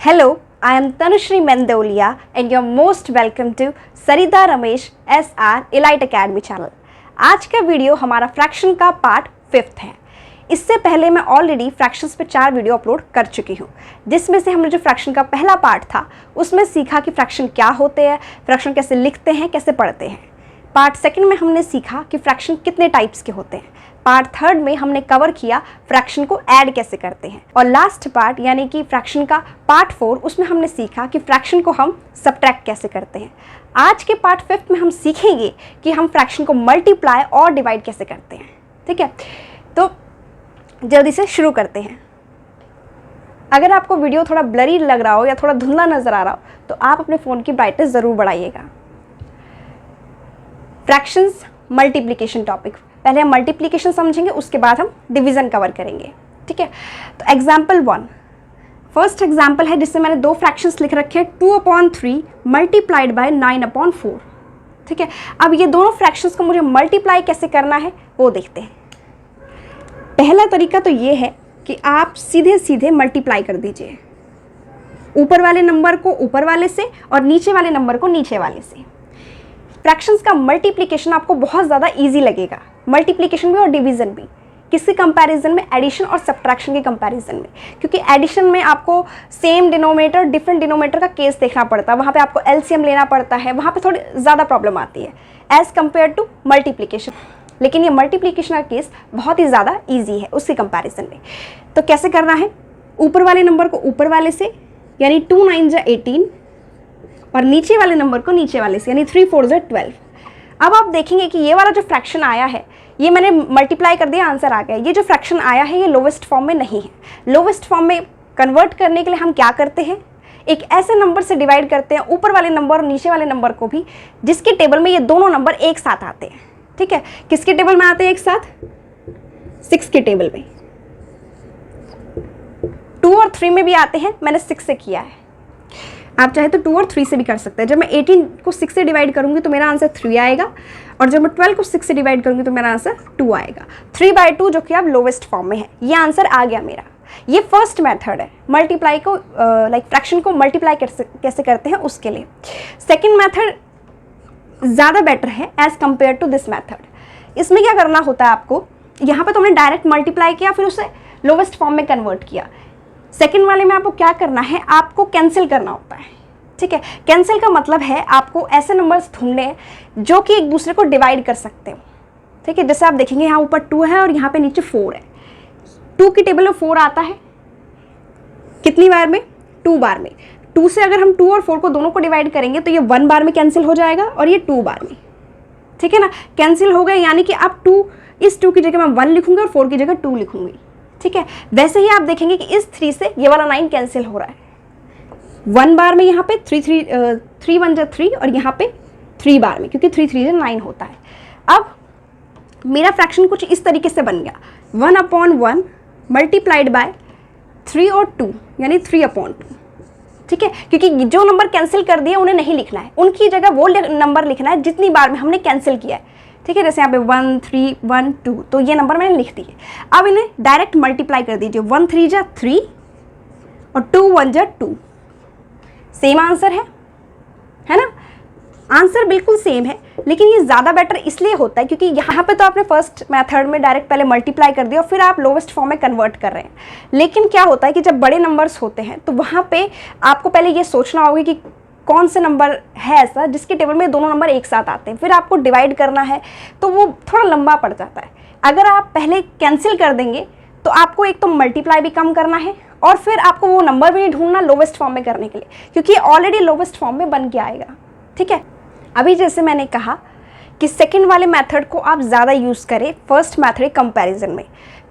Hello, I am Tanushree Mendolia and you're most welcome to Sarita Ramesh SR Elite Academy channel। आज का video हमारा fraction का part 5 है। इससे पहले मैं ऑलरेडी फ्रैक्शंस पे 4 वीडियो अपलोड कर चुकी हूँ, जिसमें से हमने जो फ्रैक्शन का पहला पार्ट था उसमें सीखा कि फ्रैक्शन क्या होते हैं, फ्रैक्शन कैसे लिखते हैं, कैसे पढ़ते हैं। पार्ट 2 में हमने सीखा कि फ्रैक्शन कितने टाइप्स के होते हैं। पार्ट 3 में हमने कवर किया फ्रैक्शन को ऐड कैसे करते हैं। और लास्ट पार्ट यानी कि फ्रैक्शन का पार्ट 4, उसमें हमने सीखा कि फ्रैक्शन को हम सब्ट्रैक्ट कैसे करते हैं। आज के पार्ट 5 में हम सीखेंगे कि हम फ्रैक्शन को मल्टीप्लाई और डिवाइड कैसे करते हैं। ठीक है, तो जल्दी से शुरू करते हैं। अगर आपको वीडियो थोड़ा ब्लरी लग रहा हो या थोड़ा धुंधला नज़र आ रहा हो तो आप अपने फ़ोन की ब्राइटनेस ज़रूर बढ़ाइएगा। फ्रैक्शंस मल्टीप्लिकेशन टॉपिक, पहले हम मल्टीप्लिकेशन समझेंगे, उसके बाद हम डिवीज़न कवर करेंगे। ठीक है, तो एग्जाम्पल 1, फर्स्ट एग्जाम्पल है जिससे मैंने 2 फ्रैक्शंस लिख रखे हैं, 2/3 मल्टीप्लाइड बाय 9/4। ठीक है, अब ये दोनों फ्रैक्शंस को मुझे मल्टीप्लाई कैसे करना है वो देखते हैं। पहला तरीका तो ये है कि आप सीधे सीधे मल्टीप्लाई कर दीजिए, ऊपर वाले नंबर को ऊपर वाले से और नीचे वाले नंबर को नीचे वाले से। फ्रैक्शंस का मल्टीप्लिकेशन आपको बहुत ज़्यादा इजी लगेगा, मल्टीप्लिकेशन भी और डिवीज़न भी। किसके कंपैरिजन में? एडिशन और सब्ट्रैक्शन के कंपैरिजन में, क्योंकि एडिशन में आपको सेम डिनोमिनेटर डिफरेंट डिनोमिनेटर का केस देखना पड़ता है, वहाँ पे आपको एलसीएम लेना पड़ता है, वहाँ पे थोड़ी ज़्यादा प्रॉब्लम आती है एज़ कम्पेयर टू मल्टीप्लिकेशन। लेकिन ये मल्टीप्लिकेशन का केस बहुत ही ज़्यादा ईजी है उसके कंपैरिजन में। तो कैसे करना है? ऊपर वाले नंबर को ऊपर वाले से यानी 2 9 जा 18 और नीचे वाले नंबर को नीचे वाले से यानी 3 4 जा 12। अब आप देखेंगे कि ये वाला जो फ्रैक्शन आया है ये मैंने मल्टीप्लाई कर दिया, आंसर आ गया। ये जो फ्रैक्शन आया है ये लोवेस्ट फॉर्म में नहीं है। लोवेस्ट फॉर्म में कन्वर्ट करने के लिए हम क्या करते हैं, एक ऐसे नंबर से डिवाइड करते हैं ऊपर वाले नंबर और नीचे वाले नंबर को भी, जिसके टेबल में ये दोनों नंबर एक साथ आते हैं। ठीक है, किसके टेबल में आते हैं एक साथ? 6 के टेबल में। 2 और 3 में भी आते हैं, मैंने 6 से किया है। आप चाहे तो 2 और 3 से भी कर सकते हैं। जब मैं 18 को 6 से डिवाइड करूंगी तो मेरा आंसर 3 आएगा, और जब मैं 12 को 6 से डिवाइड करूंगी तो मेरा आंसर 2 आएगा। 3/2 जो कि अब लोवेस्ट फॉर्म में है, ये आंसर आ गया मेरा। ये फर्स्ट मेथड है मल्टीप्लाई को, फ्रैक्शन को मल्टीप्लाई कैसे करते हैं उसके लिए। सेकेंड मेथड ज़्यादा बेटर है as compare to this method. इसमें क्या करना होता है आपको, यहाँ पे तो हमने डायरेक्ट मल्टीप्लाई किया फिर उसे लोवेस्ट फॉर्म में कन्वर्ट किया। सेकेंड वाले में आपको क्या करना है, आपको कैंसिल करना होता है। ठीक है, कैंसिल का मतलब है आपको ऐसे नंबर्स ढूंढने हैं जो कि एक दूसरे को डिवाइड कर सकते हो। ठीक है, जैसे आप देखेंगे यहाँ ऊपर 2 है और यहाँ पे नीचे 4 है। 2 की टेबल में 4 आता है कितनी बार में? 2 बार में। 2 से अगर हम 2 और 4 को दोनों को डिवाइड करेंगे तो ये 1 बार में कैंसिल हो जाएगा और ये 2 बार में। ठीक है ना, कैंसिल हो गए, यानी कि अब 2, इस 2 की जगह मैं 1 लिखूंगी और 4 की जगह 2 लिखूंगी। ठीक है, वैसे ही आप देखेंगे कि इस 3 से ये वाला 9 कैंसिल हो रहा है। 1 बार में यहाँ पे 3 1 जा 3 और यहाँ पे 3 बार में, क्योंकि 3 3 जा 9 होता है। अब मेरा फ्रैक्शन कुछ इस तरीके से बन गया, 1/1 मल्टीप्लाइड बाय 3 और 2 यानी 3/2। ठीक है, क्योंकि जो नंबर कैंसिल कर दिए उन्हें नहीं लिखना है, उनकी जगह वो नंबर लिखना है जितनी बार में हमने कैंसिल किया है। ठीक है, जैसे यहाँ पे 1 3 1 2, तो ये नंबर मैंने लिख दिए। अब इन्हें डायरेक्ट मल्टीप्लाई कर दीजिए, 1 3 जा 3 और 2 1 जा 2। सेम आंसर है ना? आंसर बिल्कुल सेम है, लेकिन ये ज़्यादा बेटर इसलिए होता है क्योंकि यहाँ पे तो आपने फर्स्ट मेथड में डायरेक्ट पहले मल्टीप्लाई कर दिया और फिर आप लोवेस्ट फॉर्म में कन्वर्ट कर रहे हैं। लेकिन क्या होता है कि जब बड़े नंबर्स होते हैं तो वहाँ पे आपको पहले ये सोचना होगा कि कौन से नंबर है ऐसा जिसके टेबल में दोनों नंबर एक साथ आते हैं, फिर आपको डिवाइड करना है तो वो थोड़ा लंबा पड़ जाता है। अगर आप पहले कैंसिल कर देंगे तो आपको एक तो मल्टीप्लाई भी कम करना है और फिर आपको वो नंबर भी नहीं ढूंढना लोवेस्ट फॉर्म में करने के लिए, क्योंकि ऑलरेडी लोवेस्ट फॉर्म में बन के आएगा। ठीक है, अभी जैसे मैंने कहा कि सेकंड वाले मेथड को आप ज़्यादा यूज़ करें फर्स्ट मेथड के कंपैरिजन में।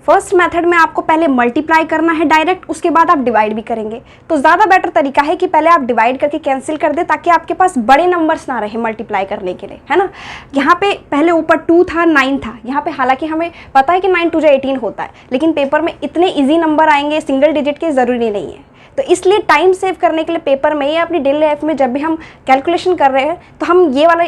फर्स्ट मेथड में आपको पहले मल्टीप्लाई करना है डायरेक्ट, उसके बाद आप डिवाइड भी करेंगे। तो ज़्यादा बेटर तरीका है कि पहले आप डिवाइड करके कैंसिल कर दें ताकि आपके पास बड़े नंबर्स ना रहे मल्टीप्लाई करने के लिए, है ना। यहाँ पे पहले ऊपर 2 था 9 था, यहाँ पे हालांकि हमें पता है कि 9 2 जा 18 होता है, लेकिन पेपर में इतने ईजी नंबर आएंगे सिंगल डिजिट के ज़रूरी नहीं है। तो इसलिए टाइम सेव करने के लिए पेपर में या अपनी डेली लाइफ में जब भी हम कैलकुलेशन कर रहे हैं तो हम ये वाला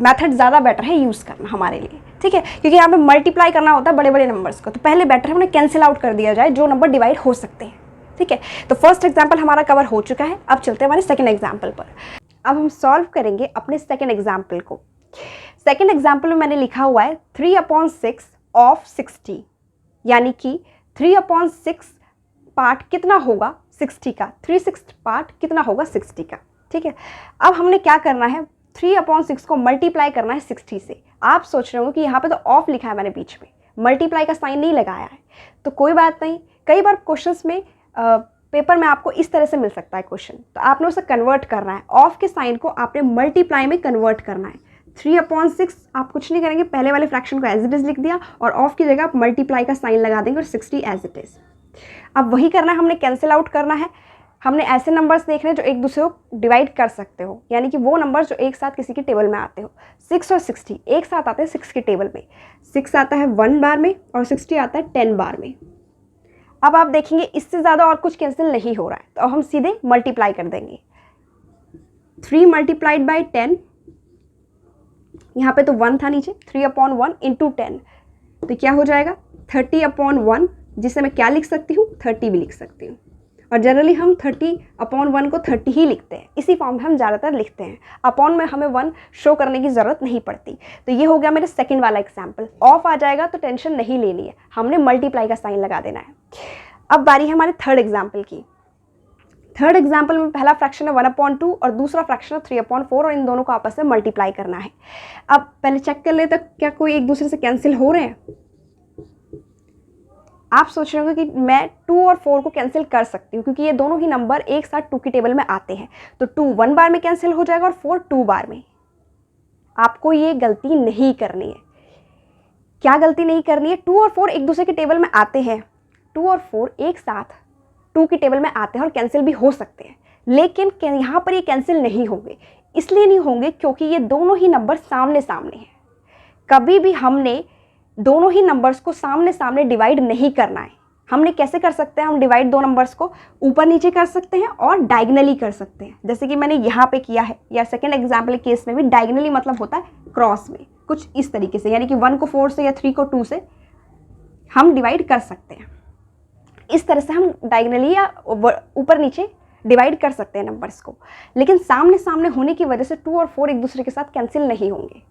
मेथड ज़्यादा बेटर है यूज़ करना हमारे लिए। ठीक है, क्योंकि यहाँ पे मल्टीप्लाई करना होता है बड़े बड़े नंबर्स को, तो पहले बेटर है उन्हें कैंसिल आउट कर दिया जाए जो नंबर डिवाइड हो सकते हैं। ठीक है, तो फर्स्ट एग्जाम्पल हमारा कवर हो चुका है। अब चलते हैं हमारे सेकेंड एग्जाम्पल पर। अब हम सॉल्व करेंगे अपने सेकेंड एग्जाम्पल को। सेकेंड एग्जाम्पल में मैंने लिखा हुआ है 3/6 ऑफ 60, यानी कि 3/6 पार्ट कितना होगा 60 का, 3/6 पार्ट कितना होगा 60 का। ठीक है, अब हमने क्या करना है, 3/6 को मल्टीप्लाई करना है 60 से। आप सोच रहे हो कि यहाँ पे तो ऑफ लिखा है मैंने बीच में, मल्टीप्लाई का साइन नहीं लगाया है, तो कोई बात नहीं। कई बार क्वेश्चंस में पेपर में आपको इस तरह से मिल सकता है क्वेश्चन, तो आपने उसे कन्वर्ट करना है, ऑफ के साइन को आपने मल्टीप्लाई में कन्वर्ट करना है। 3/6 आप कुछ नहीं करेंगे, पहले वाले फ्रैक्शन को एज इट इज़ लिख दिया और ऑफ की जगह आप मल्टीप्लाई का साइन लगा देंगे और 60 एज इट इज़। अब वही करना है, हमने कैंसिल आउट करना है। हमने ऐसे नंबर्स देखने जो एक दूसरे को डिवाइड कर सकते हो, यानी कि वो नंबर्स जो एक साथ किसी की टेबल में आते हो। 6 और 60 एक साथ आते हैं 6 की टेबल में, 6 आता है 1 बार में और 60 आता है 10 बार में। अब आप देखेंगे इससे ज़्यादा और कुछ कैंसिल नहीं हो रहा है, तो अब हम सीधे मल्टीप्लाई कर देंगे। 3 मल्टीप्लाइड बाई 10, यहाँ पे तो 1 था नीचे, 3/1 इंटू 10, तो क्या हो जाएगा 30/1, जिसे मैं क्या लिख सकती हूँ 30 भी लिख सकती हूँ। और जनरली हम 30/1 को 30 ही लिखते हैं, इसी फॉर्म में हम ज़्यादातर लिखते हैं, अपॉन में हमें 1 शो करने की ज़रूरत नहीं पड़ती। तो ये हो गया मेरे सेकंड वाला एग्जाम्पल। ऑफ आ जाएगा तो टेंशन नहीं लेनी है, हमने मल्टीप्लाई का साइन लगा देना है। अब बारी है हमारे थर्ड एग्जाम्पल की। थर्ड एग्जाम्पल में पहला फ्रैक्शन है 1/2 और दूसरा फ्रैक्शन है 3/4 और इन दोनों को आपस में मल्टीप्लाई करना है। अब पहले चेक कर ले, तो क्या कोई एक दूसरे से कैंसिल हो रहे हैं? आप सोच रहे होंगे कि मैं 2 और 4 को कैंसिल कर सकती हूँ, क्योंकि ये दोनों ही नंबर एक साथ 2 की टेबल में आते हैं, तो 2 1 बार में कैंसिल हो जाएगा और 4 2 बार में। आपको ये गलती नहीं करनी है। क्या गलती नहीं करनी है? 2 और 4 एक दूसरे की टेबल में आते हैं, 2 और 4 एक साथ 2 की टेबल में आते हैं और कैंसिल भी हो सकते हैं, लेकिन यहाँ पर ये कैंसिल नहीं होंगे। इसलिए नहीं होंगे क्योंकि ये दोनों ही नंबर सामने सामने हैं। कभी भी हमने दोनों ही नंबर्स को सामने सामने डिवाइड नहीं करना है। हमने कैसे कर सकते हैं? हम डिवाइड दो नंबर्स को ऊपर नीचे कर सकते हैं और डायगनली कर सकते हैं, जैसे कि मैंने यहाँ पे किया है, या सेकेंड एग्जाम्पल केस में भी डायगनली मतलब होता है क्रॉस में, कुछ इस तरीके से, यानी कि 1 को 4 से या 3 को 2 से हम डिवाइड कर सकते हैं। इस तरह से हम डायगनली या ऊपर नीचे डिवाइड कर सकते हैं नंबर्स को, लेकिन सामने सामने होने की वजह से 2 और 4 एक दूसरे के साथ कैंसिल नहीं होंगे।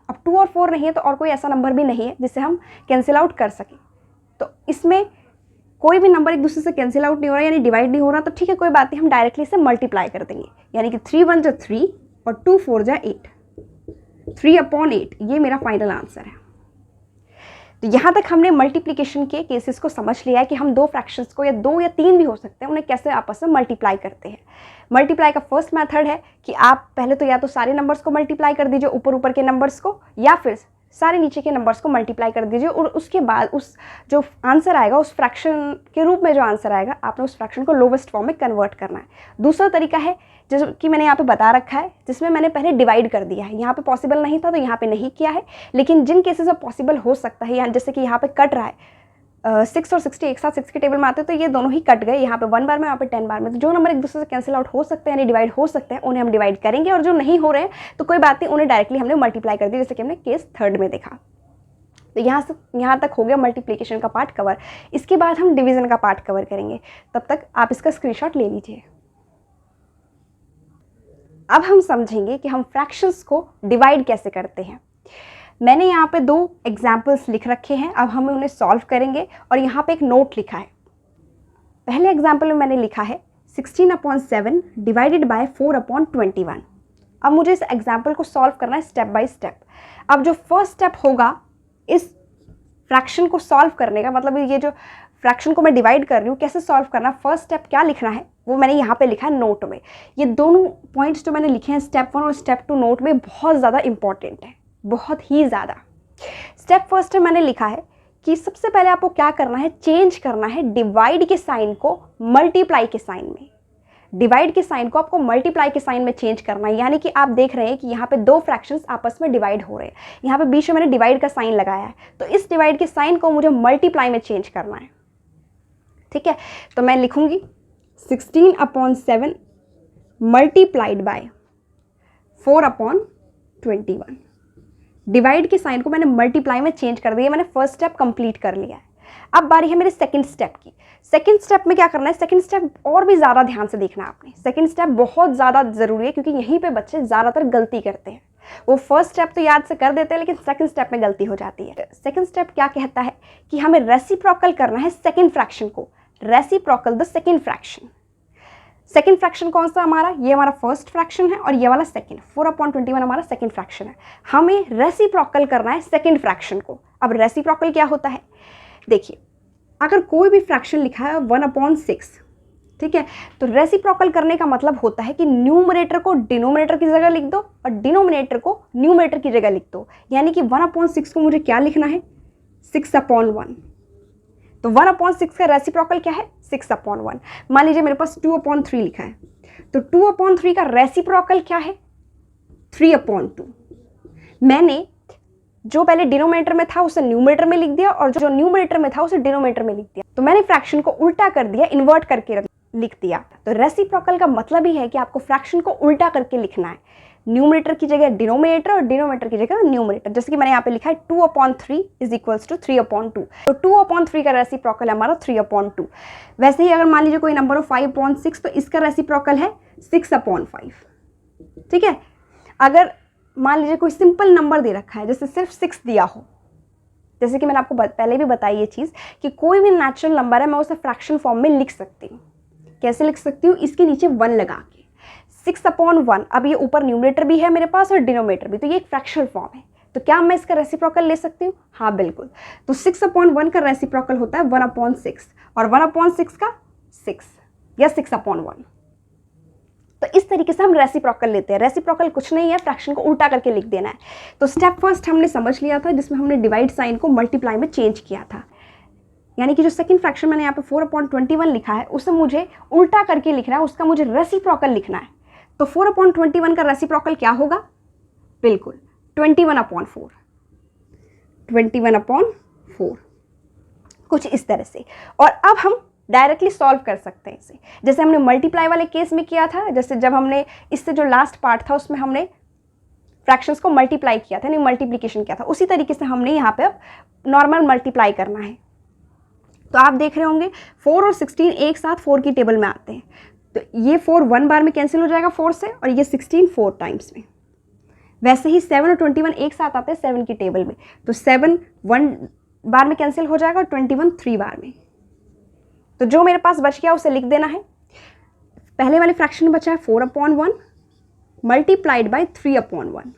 अब 2 और 4 नहीं है तो और कोई ऐसा नंबर भी नहीं है जिससे हम कैंसिल आउट कर सकें। तो इसमें कोई भी नंबर एक दूसरे से कैंसिल आउट नहीं हो रहा, यानी डिवाइड नहीं हो रहा, तो ठीक है, कोई बात नहीं, हम डायरेक्टली इसे मल्टीप्लाई कर देंगे, यानी कि 3 1 जा 3 और 2 4 जा 8, 3/8 ये मेरा फाइनल आंसर है। तो यहाँ तक हमने मल्टीप्लिकेशन के केसेस को समझ लिया है कि हम दो फ्रैक्शंस को, या 2 या 3 भी हो सकते हैं, उन्हें कैसे आपस में मल्टीप्लाई करते हैं। मल्टीप्लाई का फर्स्ट मेथड है कि आप पहले तो या तो सारे नंबर्स को मल्टीप्लाई कर दीजिए, ऊपर ऊपर के नंबर्स को, या फिर सारे नीचे के नंबर्स को मल्टीप्लाई कर दीजिए, और उसके बाद उस जो आंसर आएगा उस फ्रैक्शन के रूप में जो आंसर आएगा, आपने उस फ्रैक्शन को लोवेस्ट फॉर्म में कन्वर्ट करना है। दूसरा तरीका है जैसे कि मैंने यहाँ पे बता रखा है, जिसमें मैंने पहले डिवाइड कर दिया है। यहाँ पे पॉसिबल नहीं था तो यहाँ पे नहीं किया है, लेकिन जिन केसेस में पॉसिबल हो सकता है, जैसे कि यहाँ पे कट रहा है 6 और 60 एक साथ 6 के टेबल में आते हैं, तो ये दोनों ही कट गए, यहाँ पे 1 बार में, यहाँ पे 10 बार में। तो जो नंबर एक दूसरे से कैंसिल आउट हो सकते हैं, यानी डिवाइड हो सकते हैं, उन्हें हम डिवाइड करेंगे, और जो नहीं हो रहे हैं तो कोई बात नहीं, उन्हें डायरेक्टली हमने मल्टीप्लाई कर दिया, जैसे कि हमने केस थर्ड में देखा। तो यहाँ तक हो गया मल्टीप्लिकेशन का पार्ट कवर। इसके बाद हम डिवीज़न का पार्ट कवर करेंगे, तब तक आप इसका स्क्रीनशॉट ले लीजिए। अब हम समझेंगे कि हम फ्रैक्शंस को डिवाइड कैसे करते हैं। मैंने यहाँ पे 2 एग्जाम्पल्स लिख रखे हैं, अब हम उन्हें सॉल्व करेंगे, और यहाँ पे एक नोट लिखा है। पहले एग्जाम्पल में मैंने लिखा है 16/7 डिवाइडेड बाय 4/21। अब मुझे इस एग्जाम्पल को सॉल्व करना है स्टेप बाय स्टेप। अब जो फर्स्ट स्टेप होगा इस फ्रैक्शन को सॉल्व करने का, मतलब ये जो फ्रैक्शन को मैं डिवाइड कर रही हूँ, कैसे सॉल्व करना, फर्स्ट स्टेप क्या लिखना है वो मैंने यहाँ पे लिखा है नोट में। ये दोनों पॉइंट्स जो मैंने लिखे हैं स्टेप 1 और स्टेप 2 नोट में बहुत ज़्यादा इंपॉर्टेंट है, बहुत ही ज़्यादा। स्टेप फर्स्ट में मैंने लिखा है कि सबसे पहले आपको क्या करना है, चेंज करना है डिवाइड के साइन को मल्टीप्लाई के साइन में। डिवाइड के साइन को आपको मल्टीप्लाई के साइन में चेंज करना है, यानी कि आप देख रहे हैं कि यहाँ पे 2 फ्रैक्शंस आपस में डिवाइड हो रहे हैं, यहाँ पे बीच में मैंने डिवाइड का साइन लगाया है, तो इस डिवाइड के साइन को मुझे मल्टीप्लाई में चेंज करना है। ठीक है, तो मैं लिखूंगी 16/7 मल्टीप्लाइड बाय 4/21। डिवाइड के साइन को मैंने मल्टीप्लाई में चेंज कर दिया, मैंने फर्स्ट स्टेप कंप्लीट कर लिया है। अब बारी है मेरे सेकंड स्टेप की। सेकंड स्टेप में क्या करना है, सेकंड स्टेप और भी ज़्यादा ध्यान से देखना है आपने। सेकंड स्टेप बहुत ज़्यादा ज़रूरी है क्योंकि यहीं पे बच्चे ज़्यादातर गलती करते हैं। वो फर्स्ट स्टेप तो याद से कर देते हैं लेकिन सेकंड स्टेप में गलती हो जाती है। सेकंड स्टेप क्या कहता है कि हमें रेसिप्रोकल करना है सेकंड फ्रैक्शन को, reciprocal the second fraction. Second fraction कौन सा हमारा, ये हमारा फर्स्ट फ्रैक्शन है और ये वाला सेकंड, 4/21 हमारा सेकंड फ्रैक्शन है। हमें रेसिप्रोकल करना है सेकंड फ्रैक्शन को। अब रेसिप्रोकल क्या होता है, देखिए अगर कोई भी फ्रैक्शन लिखा है 1/6, ठीक है, तो रेसिप्रोकल करने का मतलब होता है कि न्यूमरेटर को डिनोमिनेटर की जगह लिख दो और डिनोमिनेटर को न्यूमरेटर की जगह लिख दो। यानी कि 1/6 को मुझे क्या लिखना है, 6/1। तो 1/6 का रेसिप्रोकल क्या है, 6/1। मान लीजिए मेरे पास 2/3 लिखा है, तो 2/3 का रेसिप्रोकल क्या है, 3/2। मैंने जो पहले डिनोमिनेटर में था उसे न्यूमरेटर में लिख दिया और जो न्यूमरेटर में था उसे डिनोमिनेटर में लिख दिया। तो मैंने फ्रैक्शन को उल्टा कर दिया, इन्वर्ट करके लिख दिया। तो रेसिप्रोकल का मतलब ही है कि आपको फ्रैक्शन को उल्टा करके लिखना है, न्यूमरेटर की जगह डिनोमिनेटर और डिनोमिनेटर की जगह न्यूमरेटर। जैसे कि मैंने यहाँ पे लिखा है 2/3 इज इक्वल्स टू 3/2। तो 2/3 का रेसिप्रोकल है हमारा 3/2। वैसे ही अगर मान लीजिए कोई नंबर हो 5/6 तो इसका रेसिप्रोकल है 6/5। ठीक है, अगर मान लीजिए कोई सिंपल नंबर दे रखा है जैसे सिर्फ 6 दिया हो, जैसे कि मैंने आपको पहले भी बताई ये चीज़ कि कोई भी नेचुरल नंबर है मैं उसे फ्रैक्शन फॉर्म में लिख सकती हूँ। कैसे लिख सकती हूँ, इसके नीचे 1 लगा के 6/1। अब ये ऊपर न्यूमरेटर भी है मेरे पास और डिनोमिनेटर भी, तो ये एक फ्रैक्शनल फॉर्म है। तो क्या मैं इसका रेसिप्रोकल ले सकती हूँ, हाँ बिल्कुल। तो 6/1 का रेसिप्रोकल होता है 1/6 और 1/6 का 6 या 6/1। तो इस तरीके से हम रेसिप्रोकल लेते हैं। रेसिप्रोकल कुछ नहीं है, फ्रैक्शन को उल्टा करके लिख देना है। तो स्टेप फर्स्ट हमने समझ लिया था जिसमें हमने डिवाइड साइन को मल्टीप्लाई में चेंज किया था। यानी कि जो सेकंड फ्रैक्शन मैंने यहाँ पे 4/21 लिखा है उसे मुझे उल्टा करके लिखना है, उसका मुझे रेसिप्रोकल लिखना है। तो 4/21 का रेसिप्रोकल क्या होगा, बिल्कुल 21/4, 21/4 कुछ इस तरह से। और अब हम डायरेक्टली सॉल्व कर सकते हैं इसे, जैसे हमने मल्टीप्लाई वाले केस में किया था। जैसे जब हमने इससे जो लास्ट पार्ट था उसमें हमने फ्रैक्शंस को मल्टीप्लाई किया था, यानी मल्टीप्लिकेशन किया था, उसी तरीके से हमने यहाँ पे अब नॉर्मल मल्टीप्लाई करना है। तो आप देख रहे होंगे 4 और 16 एक साथ 4 की टेबल में आते हैं, तो ये 4 1 बार में कैंसिल हो जाएगा 4 से, और ये 16 4 टाइम्स में। वैसे ही 7 और 21 एक साथ आते हैं 7 की टेबल में, तो 7 1 बार में कैंसिल हो जाएगा और 21 3 बार में। तो जो मेरे पास बच गया उसे लिख देना है। पहले वाले फ्रैक्शन में बचा है 4/1 मल्टीप्लाइड बाय 3/1।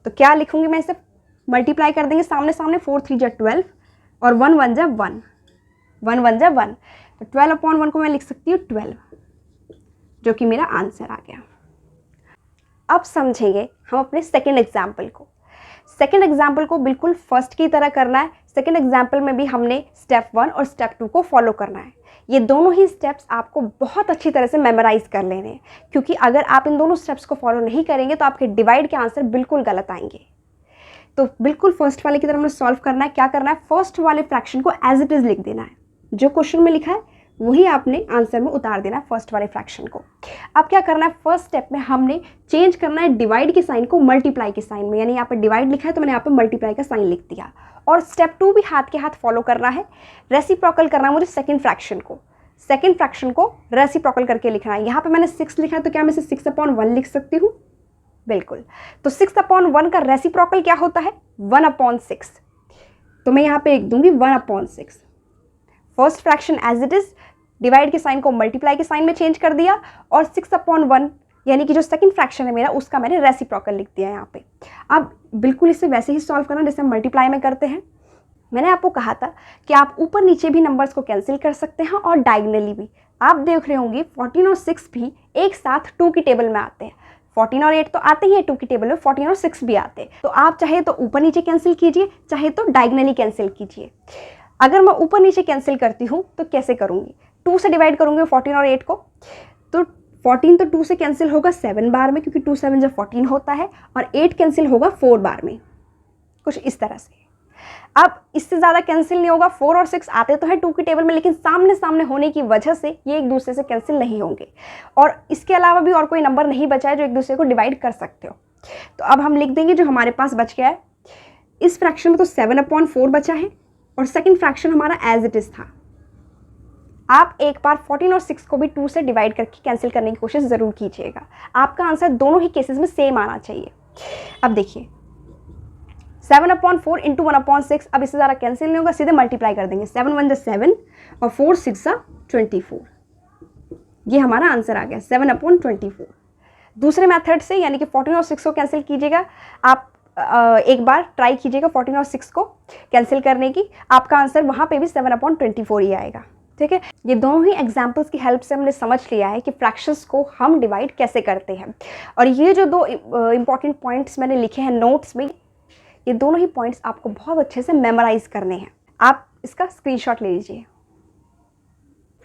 तो क्या लिखूंगी मैं, इसे मल्टीप्लाई कर देंगे सामने सामने, 4 3 जा 12 और 1 1 जा 1, 1 1 जा 1। तो 12/1 को मैं लिख सकती हूँ 12, जो कि मेरा आंसर आ गया। अब समझेंगे हम अपने सेकेंड एग्जाम्पल को। सेकेंड एग्जाम्पल को बिल्कुल फर्स्ट की तरह करना है। सेकेंड एग्जाम्पल में भी हमने स्टेप 1 और स्टेप 2 को फॉलो करना है। ये दोनों ही स्टेप्स आपको बहुत अच्छी तरह से मेमोराइज कर लेने हैं, क्योंकि अगर आप इन दोनों स्टेप्स को फॉलो नहीं करेंगे तो आपके डिवाइड के आंसर बिल्कुल गलत आएंगे। तो बिल्कुल फर्स्ट वाले की तरह हमें सॉल्व करना है। क्या करना है, फर्स्ट वाले फ्रैक्शन को एज इट इज लिख देना है, जो क्वेश्चन में लिखा है वही आपने आंसर में उतार देना है फर्स्ट वाले फ्रैक्शन को। अब क्या करना है, फर्स्ट स्टेप में हमने चेंज करना है डिवाइड के साइन को मल्टीप्लाई के साइन में, यानी यहाँ पे डिवाइड लिखा है तो मैंने यहाँ पे मल्टीप्लाई का साइन लिख दिया। और स्टेप 2 भी हाथ के हाथ फॉलो करना है, रेसिप्रोकल करना है मुझे सेकेंड फ्रैक्शन को। सेकेंड फ्रैक्शन को रेसिप्रोकल करके लिखना है। यहाँ पे मैंने 6 लिखा है तो क्या मैं इसे 6/1 लिख सकती हूँ, बिल्कुल। तो 6/1 का रेसिप्रोकल क्या होता है, 1/6। तो मैं यहाँ पे एक दूंगी 1/6। First fraction as it is, divide के साइन को मल्टीप्लाई के साइन में चेंज कर दिया, और 6/1 यानी कि जो सेकंड फ्रैक्शन है मेरा उसका मैंने रेसिप्रोकल लिख दिया यहाँ पे। अब बिल्कुल इसे वैसे ही सॉल्व करना जैसे हम मल्टीप्लाई में करते हैं। मैंने आपको कहा था कि आप ऊपर नीचे भी नंबर्स को कैंसिल कर सकते हैं और डायगनली भी। आप देख रहे होंगे 14 और 6 भी एक साथ 2 की टेबल में आते हैं। 14 और 8 तो आते ही है 2 की टेबल में, 14 और 6 भी आते हैं। तो आप चाहे तो ऊपर नीचे कैंसिल कीजिए, चाहे तो डायगनली कैंसिल कीजिए। अगर मैं ऊपर नीचे कैंसिल करती हूँ तो कैसे करूँगी, 2 से डिवाइड करूँगी 14 और 8 को, तो 14 तो 2 से कैंसिल होगा 7 बार में, क्योंकि 2 7 जब 14 होता है, और 8 कैंसिल होगा 4 बार में, कुछ इस तरह से। अब इससे ज़्यादा कैंसिल नहीं होगा। 4 और 6 आते तो है 2 की टेबल में, लेकिन सामने सामने होने की वजह से ये एक दूसरे से कैंसिल नहीं होंगे, और इसके अलावा भी और कोई नंबर नहीं बचा है जो एक दूसरे को डिवाइड कर सकते हो। तो अब हम लिख देंगे जो हमारे पास बच गया है। इस फ्रैक्शन में तो 7/4 बचा है, और सेकंड फ्रैक्शन हमारा एज इट इज़ था। आप एक बार 14 और 6 को भी 2 से डिवाइड करके कैंसिल करने की कोशिश ज़रूर कीजिएगा। आपका आंसर दोनों ही केसेस में सेम आना चाहिए। अब देखिए 7/4 इंटू 1/6, अब इससे ज़्यादा कैंसिल नहीं होगा, सीधे मल्टीप्लाई कर देंगे। 7 1 7 और 4 6 24, ये हमारा आंसर आ गया 7/24। दूसरे मेथड से यानी कि 14 और 6 को कैंसिल कीजिएगा। आप एक बार ट्राई कीजिएगा 14 और 6 को कैंसिल करने की, आपका आंसर वहाँ पे भी 7/24 ही आएगा। ठीक है, ये दोनों ही एग्जाम्पल्स की हेल्प से हमने समझ लिया है कि फ्रैक्शंस को हम डिवाइड कैसे करते हैं। और ये जो दो इंपॉर्टेंट पॉइंट्स मैंने लिखे हैं नोट्स में, ये दोनों ही पॉइंट्स आपको बहुत अच्छे से मेमोराइज करने हैं। आप इसका स्क्रीनशॉट ले लीजिए।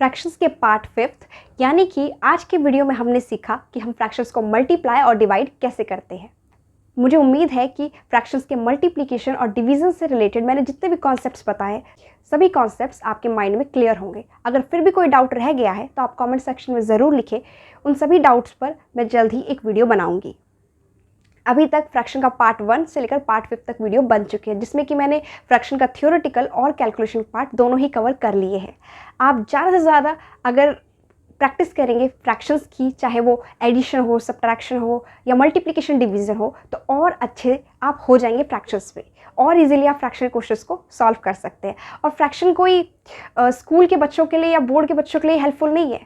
फ्रैक्शंस के पार्ट 5 यानी कि आज के वीडियो में हमने सीखा कि हम फ्रैक्शंस को मल्टीप्लाई और डिवाइड कैसे करते हैं। मुझे उम्मीद है कि फ्रैक्शंस के मल्टीप्लिकेशन और डिवीज़न से रिलेटेड मैंने जितने भी कॉन्सेप्ट्स बताए, सभी कॉन्सेप्ट्स आपके माइंड में क्लियर होंगे। अगर फिर भी कोई डाउट रह गया है तो आप कमेंट सेक्शन में ज़रूर लिखें। उन सभी डाउट्स पर मैं जल्द ही एक वीडियो बनाऊंगी। अभी तक फ्रैक्शन का पार्ट 1 से लेकर पार्ट 5 तक वीडियो बन चुके हैं, जिसमें कि मैंने फ्रैक्शन का थ्योरेटिकल और कैलकुलेशन पार्ट दोनों ही कवर कर लिए हैं। आप ज़्यादा से ज़्यादा अगर प्रैक्टिस करेंगे फ्रैक्शंस की, चाहे वो एडिशन हो, सब्ट्रैक्शन हो या मल्टीप्लिकेशन डिवीज़न हो, तो और अच्छे आप हो जाएंगे फ्रैक्शंस में, और इजीली आप फ्रैक्शन क्वेश्चंस को सॉल्व कर सकते हैं। और फ्रैक्शन कोई स्कूल के बच्चों के लिए या बोर्ड के बच्चों के लिए हेल्पफुल नहीं है।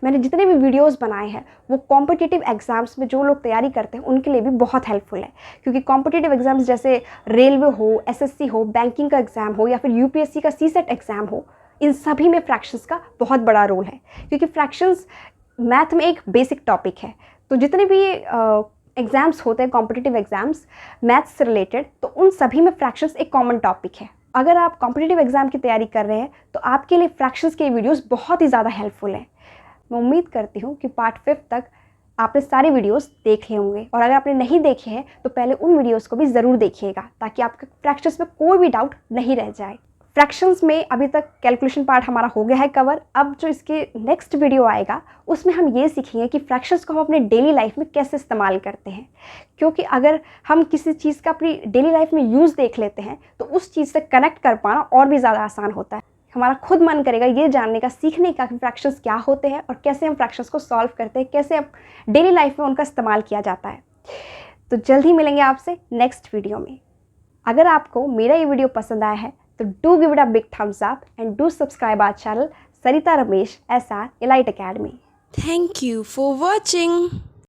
मैंने जितने भी वीडियोस बनाए हैं वो कॉम्पिटिटिव एग्जाम्स में जो लोग तैयारी करते हैं उनके लिए भी बहुत हेल्पफुल है, क्योंकि कॉम्पिटिटिव एग्जाम्स जैसे रेलवे हो, एसएससी हो, बैंकिंग का एग्ज़ाम हो या फिर यूपीएससी का सीसेट एग्ज़ाम हो, इन सभी में फ्रैक्शंस का बहुत बड़ा रोल है, क्योंकि फ्रैक्शंस मैथ में एक बेसिक टॉपिक है। तो जितने भी एग्ज़ाम्स होते हैं कॉम्पिटिटिव एग्ज़ाम्स मैथ्स से रिलेटेड, तो उन सभी में फ्रैक्शंस एक कॉमन टॉपिक है। अगर आप कॉम्पिटिटिव एग्ज़ाम की तैयारी कर रहे हैं तो आपके लिए फ्रैक्शंस के वीडियोज़ बहुत ही ज़्यादा हेल्पफुल है। मैं उम्मीद करती हूँ कि पार्ट 5 तक आपने सारे वीडियोस देख लिए होंगे, और अगर आपने नहीं देखे हैं तो पहले उन वीडियोस को भी ज़रूर देखिएगा, ताकि आपके फ्रैक्शंस में कोई भी डाउट नहीं रह जाए। फ्रैक्शंस में अभी तक कैलकुलेशन पार्ट हमारा हो गया है कवर। अब जो इसके नेक्स्ट वीडियो आएगा उसमें हम ये सीखेंगे कि फ्रैक्शंस को हम अपने डेली लाइफ में कैसे इस्तेमाल करते हैं, क्योंकि अगर हम किसी चीज़ का अपनी डेली लाइफ में यूज़ देख लेते हैं तो उस चीज़ से कनेक्ट कर पाना और भी ज़्यादा आसान होता है। हमारा खुद मन करेगा ये जानने का, सीखने का कि फ्रैक्शंस क्या होते हैं और कैसे हम फ्रैक्शंस को सॉल्व करते हैं, कैसे अब डेली लाइफ में उनका इस्तेमाल किया जाता है। तो जल्द ही मिलेंगे आपसे नेक्स्ट वीडियो में। अगर आपको मेरा ये वीडियो पसंद आया है तो do give it a big thumbs up and do subscribe our channel Sarita Ramesh SR Elite Academy. Thank you for watching.